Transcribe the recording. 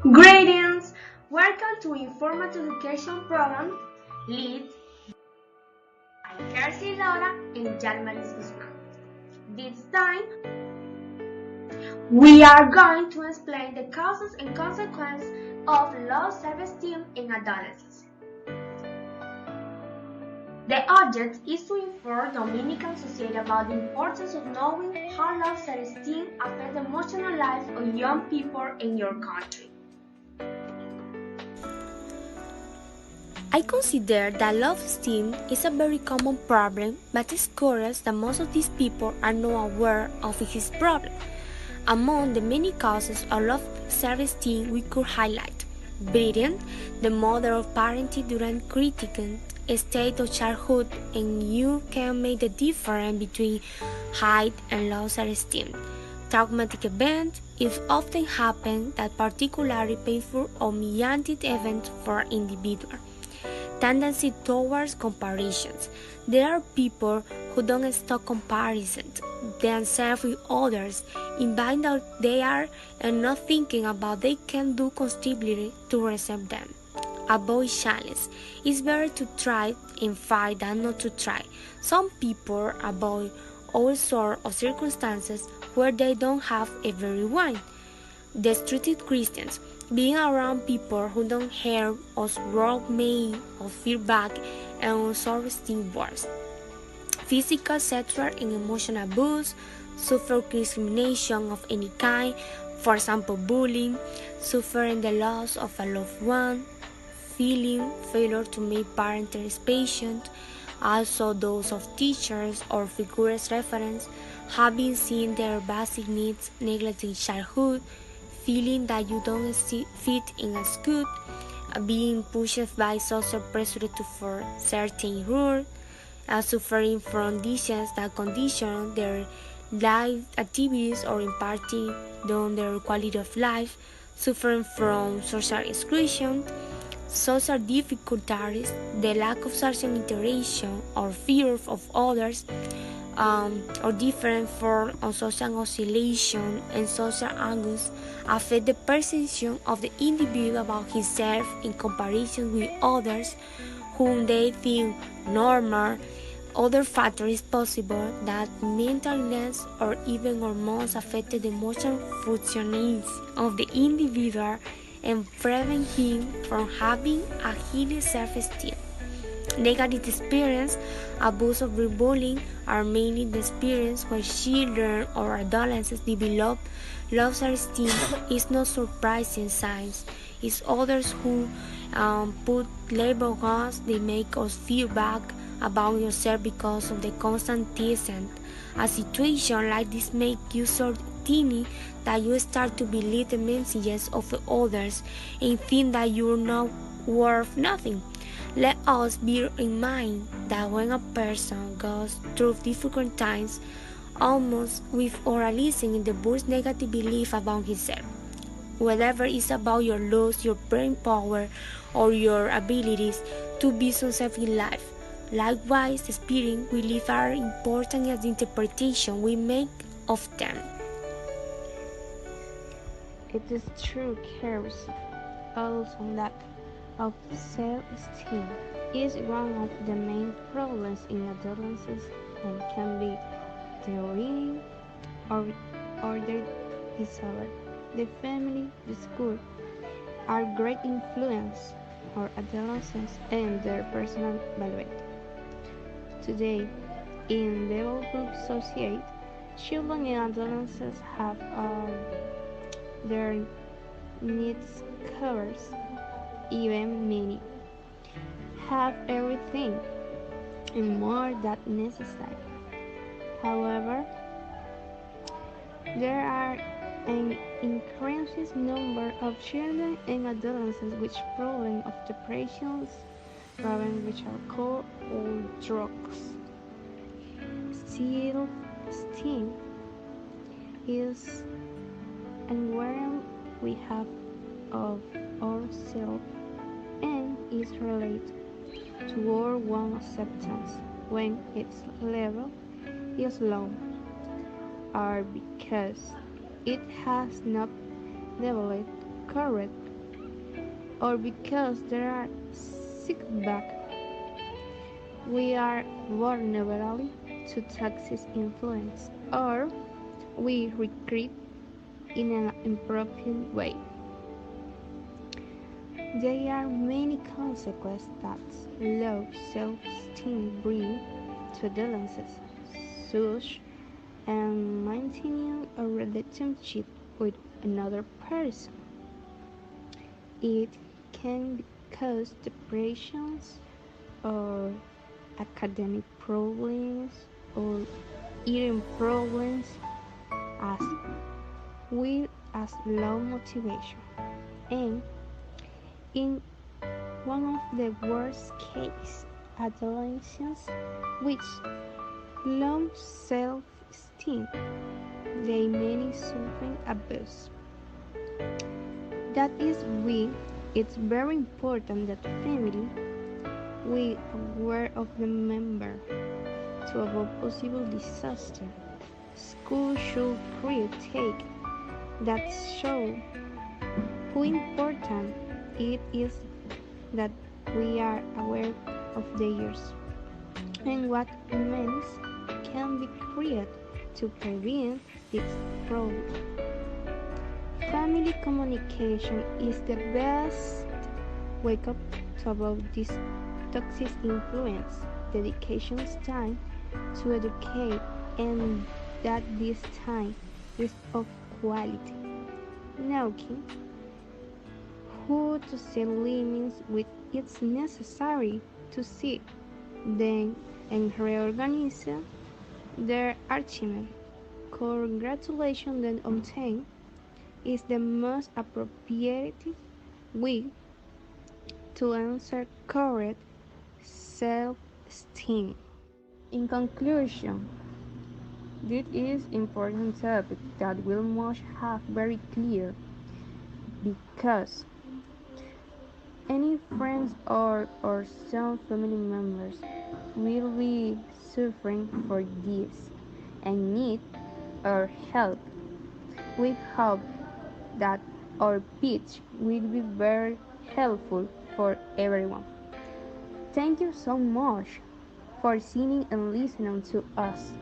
Greetings! Welcome to Informative Education Program led by Kersy, Lora, and Yalmaris Guzman. This time, we are going to explain the causes and consequences of low self-esteem in adolescents. The object is to inform Dominican society about the importance of knowing how low self-esteem affects the emotional life of young people in your country. I consider that self-esteem is a very common problem, but it's curious that most of these people are not aware of this problem. Among the many causes of low self-esteem we could highlight breeding, the mother of parenting during critical state of childhood, and you can make the difference between high and low self-esteem. Traumatic event is often happen that particularly painful or humiliating event for an individual. Tendency towards comparisons. There are people who don't stop comparing themselves with others, implying that they are and not thinking about they can do constructively to resolve them. Avoid challenge. It's better to try and fight than not to try. Some people avoid all sorts of circumstances where they don't have everyone. Destructive Christians. Being around people who don't hear us wrong may or feedback and self-esteem worse. Physical, sexual, and emotional abuse, suffer discrimination of any kind, for example bullying, suffering the loss of a loved one, feeling failure to meet parental expectations, also those of teachers or figures reference, having seen their basic needs neglected in childhood, feeling that you don't fit in a school, being pushed by social pressure to for certain rules, suffering from conditions that condition their life activities or impacting on their quality of life, suffering from social exclusion, social difficulties, the lack of social interaction or fear of others, or different forms of social isolation and social angst affect the perception of the individual about himself in comparison with others whom they think normal. Other factors possible that mental illness or even hormones affect the emotional functioning of the individual and prevent him from having a healthy self-esteem. Negative experience, abuse of bullying are mainly the experience where children or adolescents develop low self-esteem. Is not surprising signs. It's others who put label on us. They make us feel bad about yourself because of the constant teasing. A situation like this make you so teeny that you start to believe the messages of the others and think that you're not worth nothing. Let us bear in mind that when a person goes through difficult times, almost with or listening the boost negative belief about himself. Whether it's about your loss, your brain power, or your abilities to be successful in life. Likewise, the spirit we live are important as the interpretation we make of them. It is true, Kersy, also that of self-esteem is one of the main problems in adolescence and can be theory or the disorder. The family, the school are great influence on adolescents and their personal evaluation. Today, in developed society, children and adolescents have their needs covered. Even many have everything and more than necessary. However, there are an increasing number of children and adolescents with problems of depression, problems with alcohol or drugs. Self-esteem is where we have of ourselves and is related to our own acceptance when its level is low, or because it has not developed correct or because there are setbacks, we are vulnerable to toxic influence, or we recruit in an improper way. There are many consequences that low self-esteem bring to adolescents, such as maintaining a relationship with another person. It can cause depressions or academic problems or eating problems as well as low motivation. And in one of the worst cases, adolescents with low self-esteem, they may suffer abuse. That is why it's very important that family we aware of the member to avoid possible disaster. School should create take that show how important it is that we are aware of theirs and what means can be created to prevent this problem. Family communication is the best wake up to about this toxic influence, dedication time to educate, and that this time is of quality. Knowing who to set limits with it's necessary to see them and reorganize their achievement. Congratulations then obtained is the most appropriate way to answer correct self-esteem. In conclusion, this is important topic that we must have very clear because any friends or some family members will be suffering for this and need our help. We hope that our pitch will be very helpful for everyone. Thank you so much for seeing and listening to us.